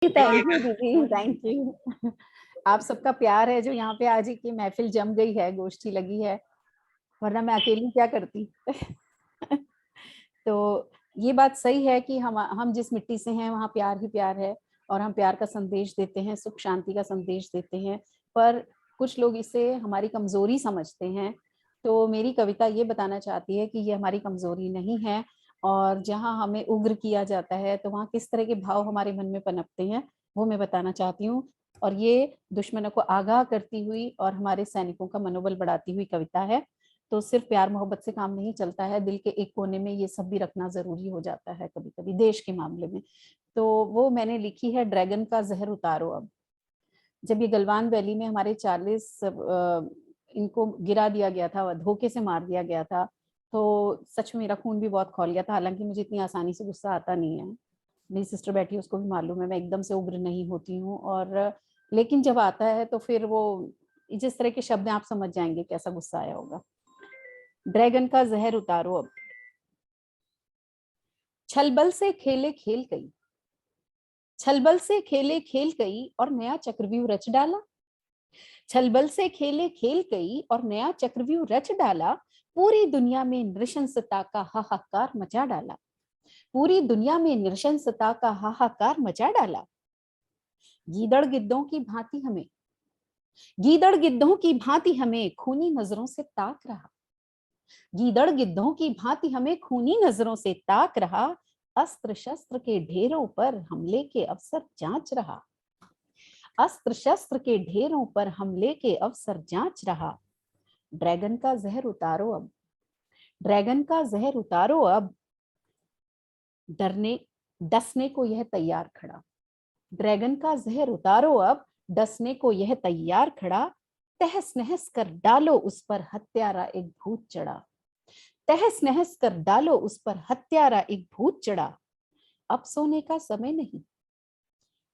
Thank you दीदी, thank you. आप सबका प्यार है जो यहाँ पे आज की महफिल जम गई है, गोष्ठी लगी है, वरना मैं अकेली क्या करती। तो ये बात सही है कि हम जिस मिट्टी से हैं वहाँ प्यार ही प्यार है, और हम प्यार का संदेश देते हैं, सुख शांति का संदेश देते हैं, पर कुछ लोग इसे हमारी कमजोरी समझते हैं। तो मेरी कविता ये बताना चाहती है कि ये हमारी कमजोरी नहीं है, और जहाँ हमें उग्र किया जाता है तो वहाँ किस तरह के भाव हमारे मन में पनपते हैं वो मैं बताना चाहती हूँ। और ये दुश्मनों को आगाह करती हुई और हमारे सैनिकों का मनोबल बढ़ाती हुई कविता है। तो सिर्फ प्यार मोहब्बत से काम नहीं चलता है, दिल के एक कोने में ये सब भी रखना जरूरी हो जाता है कभी कभी देश के मामले में। तो वो मैंने लिखी है, ड्रैगन का जहर उतारो अब। जब ये गलवान वैली में हमारे 40 इनको गिरा दिया गया था, धोखे से मार दिया गया था, तो सच में मेरा खून भी बहुत खौल गया था। हालांकि मुझे इतनी आसानी से गुस्सा आता नहीं है, मेरी सिस्टर बैठी है उसको भी मालूम है, मैं एकदम से उग्र नहीं होती हूँ। और लेकिन जब आता है तो फिर वो जिस तरह के शब्द हैं आप समझ जाएंगे कैसा गुस्सा आया होगा। ड्रैगन का जहर उतारो अब। छलबल से खेले खेल गई, छलबल से खेले खेल गई और नया चक्रव्यूह रच डाला। छलबल से खेले खेल गई और नया चक्रव्यूह रच डाला। पूरी दुनिया में नृशंसता का हाहाकार मचा डाला। पूरी दुनिया में नृशंसता का हाहाकार मचा डाला। गीदड़ गिद्धों की भांति हमें, गीदड़ गिद्धों की भांति हमें खूनी नजरों से ताक रहा। गीदड़ गिद्धों की भांति हमें खूनी नजरों से ताक रहा। अस्त्र शस्त्र के ढेरों पर हमले के अवसर जांच रहा। अस्त्र शस्त्र के ढेरों पर हमले के अवसर जांच रहा। ड्रैगन का जहर उतारो अब। ड्रैगन का जहर उतारो अब। डरने डसने को यह तैयार खड़ा। ड्रैगन का जहर उतारो अब। डसने को यह तैयार खड़ा। तहस नहस कर डालो उस पर हत्यारा एक भूत चढ़ा। तहस नहस कर डालो उस पर हत्यारा एक भूत चढ़ा। अब सोने का समय नहीं,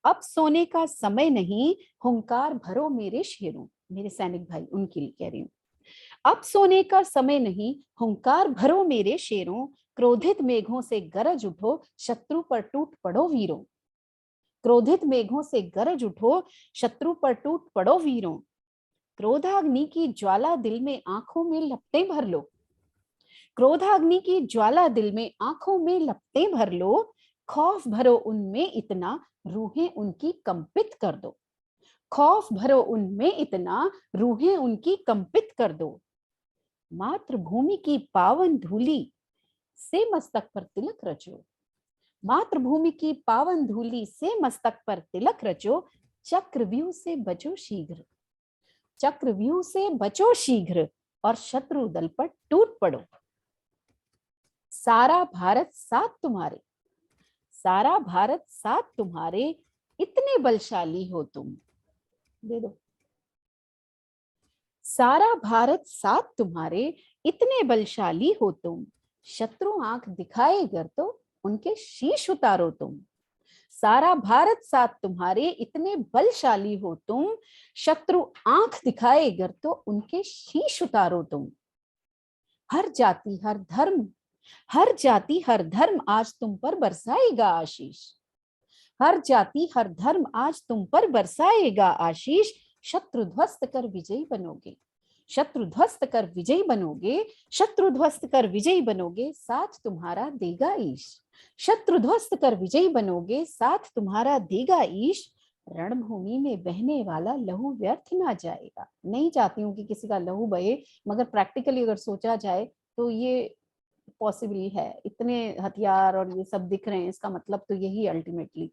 अब सोने का समय नहीं, हुंकार भरो मेरे शेरों। मेरे सैनिक भाई उनके लिए कह रही हूँ। अब सोने का समय नहीं, हुंकार भरो मेरे शेरों। क्रोधित मेघों से गरज उठो, शत्रु पर टूट पड़ो वीरों। क्रोधित मेघों से गरज उठो, शत्रु पर टूट पड़ो वीरों। क्रोधाग्नि की ज्वाला दिल में आंखों में लपटें भर लो। क्रोधाग्नि की ज्वाला दिल में आंखों में लपटें भर लो। खौफ भरो उनमें इतना, रूहें उनकी कंपित कर दो। खौफ भरो उनमें इतना, रूहें उनकी कंपित कर दो। मातृभूमि की पावन धूली से मस्तक पर तिलक रचो। मातृभूमि की पावन धूली से मस्तक पर तिलक रचो। चक्रव्यूह से बचो शीघ्र। चक्रव्यूह से बचो शीघ्र और शत्रु दल पर टूट पड़ो। सारा भारत साथ तुम्हारे, सारा भारत साथ तुम्हारे, इतने बलशाली हो तुम। दे दो। सारा भारत साथ तुम्हारे, इतने बलशाली हो तुम। शत्रु आंख दिखाए गर तो उनके शीश उतारो तुम। सारा भारत साथ तुम्हारे, इतने बलशाली हो तुम। शत्रु आंख दिखाए गर तो उनके शीश उतारो तुम। हर जाति हर धर्म, हर जाति हर धर्म आज तुम पर बरसाएगा आशीष। हर जाति हर धर्म आज तुम पर बरसाएगा आशीष। शत्रु ध्वस्त कर विजयी बनोगे। शत्रु ध्वस्त कर विजयी बनोगे। शत्रु ध्वस्त कर विजयी बनोगे, साथ तुम्हारा देगा ईश। शत्रु ध्वस्त कर विजयी बनोगे, साथ तुम्हारा देगा ईश। रणभूमि में बहने वाला लहू व्यर्थ ना जाएगा। नहीं चाहती हूँ कि किसी का लहू बहे, मगर प्रैक्टिकली अगर सोचा जाए तो ये पॉसिबल है। इतने हथियार और ये सब दिख रहे हैं, इसका मतलब तो यही अल्टीमेटली।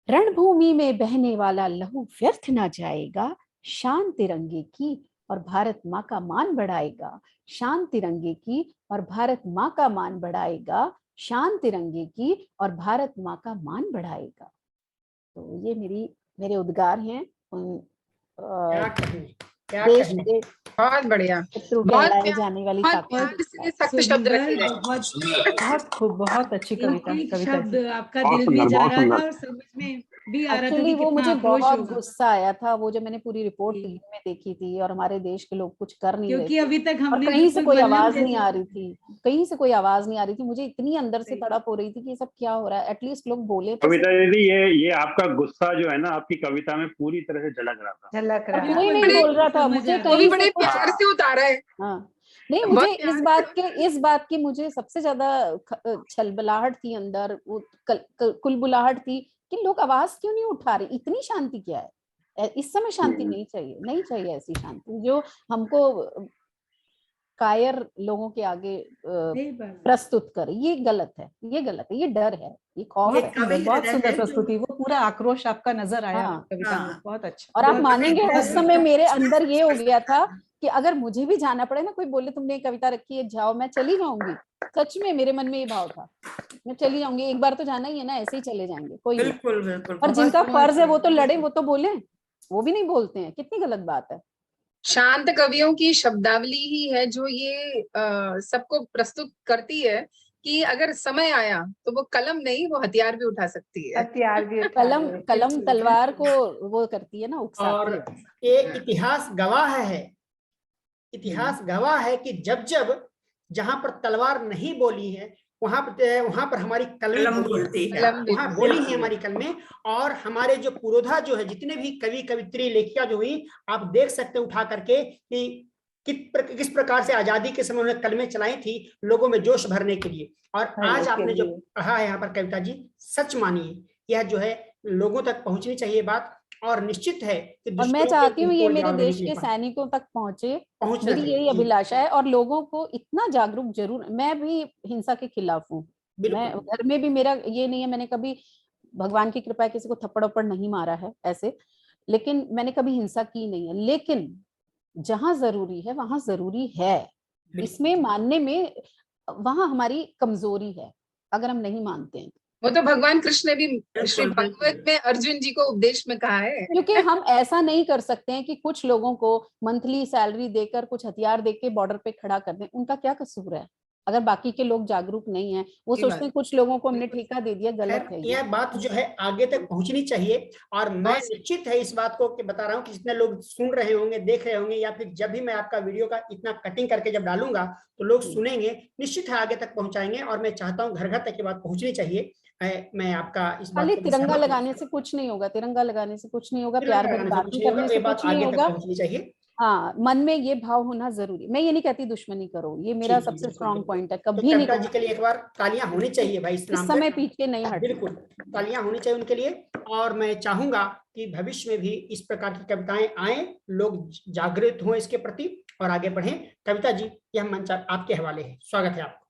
रणभूमि में बहने वाला लहू व्यर्थ ना जाएगा। शान तिरंगे की और भारत माँ का मान बढ़ाएगा। शान तिरंगे की और भारत माँ का मान बढ़ाएगा। शान तिरंगे की और भारत माँ का मान बढ़ाएगा। तो ये मेरे उद्गार हैं उन देश के बहुत बढ़िया, शत्रु बहुत कहलाए जाने वाली ताकत। सख्त शब्द रखे हैं। बहुत खूब, बहुत अच्छी कविता। शब्द आपका दिल भी जा रहा था और समझ में भी आ रहा था एक्चुअली कि वो कितना मुझे आक्रोश बहुत होगा, गुस्सा आया था, वो जब मैंने पूरी रिपोर्ट जी। टीवी में देखी थी और हमारे देश के लोग कुछ कर नहीं रहे क्योंकि थे अभी तक और हमने कहीं से बिल्कुल कोई बल्लम आवाज नहीं जैसे, आ रही थी, कहीं से कोई आवाज नहीं आ रही थी, मुझे इतनी अंदर से सही। तड़प हो रही थी कि ये सब क्या हो रहा है, एटलीस्ट लोग बोले तो कविता सही। दीदी, ये आपका गुस्सा जो है ना, आपकी कविता में पूरी तरह से झलक रहा था। झलक और रहा कोई है। नहीं बिल्कुल बोल रहा था, समझ मुझे आ रहा वो भी कहीं से बड़े कुछ, प्यार से उतारा है, हाँ नहीं, बहुत मुझे प्यार इस बात की मुझे सबसे ज्यादा छलबलाहट थी अंदर, वो कुलबुलाहट थी कि लोग आवाज क्यों नहीं उठा रहे, इतनी शांति क्या है इस समय, शांति नहीं चाहिए, नहीं चाहिए ऐसी शांति जो हमको कायर लोगों के आगे सही बात है। प्रस्तुत करे। ये गलत है, ये गलत है, ये डर है, ये खौफ ये है। कवि बहुत हृदय सुंदर है जो, प्रस्तुति, वो पूरा आक्रोश आपका नजर आया हाँ, कविता में, हाँ। बहुत अच्छा। और आप बहुत मानेंगे बढ़िया, उस समय बहुत मेरे अच्छा अंदर ये हो गया था स्पष्ट। कि अगर मुझे भी जाना पड़े ना, कोई बोले तुमने ये कविता रखी है जाओ, मैं चली जाऊंगी। सच में मेरे मन में ये भाव था, मैं चली जाऊंगी, एक बार तो जाना ही है ना, ऐसे ही चले जाएंगे, कोई नहीं। बिल्कुल बिल्कुल, और बहुत जिनका बहुत फर्ज है वो तो बढ़िया। लड़े, वो तो बोले, वो भी नहीं बोलते हैं, कितनी गलत बात है। शांत कवियों की शब्दावली ही है जो ये सबको प्रस्तुत करती है कि अगर समय आया तो वो कलम नहीं, वो हथियार भी उठा सकती है। हथियार भी उठा कलम लिए। कलम तलवार को वो करती है ना, उकसाती और है। ये इतिहास गवाह है, इतिहास गवाह है कि जब जब जहां पर तलवार नहीं बोली है, वहां पर हमारी कलमें कलम बोली बोलती है, है। कलम भी वहां बोली है बिल्कुल। हमारी कलमें। और हमारे जो पुरोधा जो है, जितने भी कवि कवित्री लेखिका जो हुई, आप देख सकते हैं उठा करके कि किस प्रकार से आजादी के समय उन्होंने कलमें चलाई थी लोगों में जोश भरने के लिए। और आज आपने जो कहा है यहाँ पर कविता जी, सच मानिए, यह जो है लोगों तक पहुंचनी चाहिए बात, और निश्चित है कि और मैं दुश्मनों के चाहती हूँ ये तोड़ मेरे जवाब देने देश के लिए के सैनिकों तक पहुंचे, पहुंचना मेरी यही चाहिए। अभिलाषा है। और लोगों को इतना जागरूक जरूर, मैं भी हिंसा के खिलाफ हूँ, मैं बिल्कुल घर में भी, मेरा ये नहीं है, मैंने कभी भगवान की कृपा है किसी को थप्पड़ वप्पड़ नहीं मारा है ऐसे, लेकिन मैंने कभी हिंसा की नहीं है। लेकिन जहां जरूरी है वहां जरूरी है, इसमें मानने में वहां हमारी कमजोरी है अगर हम नहीं मानते हैं। वो तो भगवान कृष्ण ने भी श्री बिल्कुल, भागवत बिल्कुल। में अर्जुन जी को उपदेश में कहा है। क्योंकि हम ऐसा नहीं कर सकते हैं कि कुछ लोगों को मंथली सैलरी देकर कुछ हथियार देके बॉर्डर पे खड़ा कर दें, उनका क्या कसूर है अगर बाकी के लोग जागरूक नहीं है, वो सही सोचते बात। हैं कुछ लोगों को हमने ठेका दे दिया, गलत खैर है यह बात जो है आगे तक पहुंचनी चाहिए। और मैं बहुत- निश्चित है इस बात को कि बता रहा हूं कि जितने लोग सुन रहे होंगे, देख रहे होंगे, या फिर जब भी मैं आपका वीडियो का इतना कटिंग करके जब डालूंगा तो लोग सुनेंगे, निश्चित है आगे तक पहुंचाएंगे। और मैं चाहता हूं घर घर तक ये बात पहुंचनी चाहिए। मैं आपका इस बात खाली को तिरंगा सहमत हूं। लगाने से कुछ नहीं होगा, तिरंगा लगाने से कुछ नहीं होगा, तिरंगा प्यार भरी लगाने से कुछ बातें नहीं होगा, करने ये से बात कुछ नहीं आगे तक होगा। पहुंचनी चाहिए। हाँ, मन में ये भाव होना जरूरी, मैं ये नहीं कहती दुश्मनी करो, ये मेरा जी, सबसे बिल्कुल, स्ट्रॉन्ग बिल्कुल। पॉइंट है, तो कभी नहीं कविता जी कहूंगी के लिए एक बार तालियां होनी चाहिए भाई इस इस नाम पे। समय पीछे नहीं हटना। बिल्कुल, तालियां होनी चाहिए उनके लिए। और मैं चाहूंगा कि भविष्य में भी इस प्रकार की कविताएं आए, लोग जागृत हों इसके प्रति और आगे बढ़ें। कविता जी, यह मंच आपके हवाले है, स्वागत है आपका।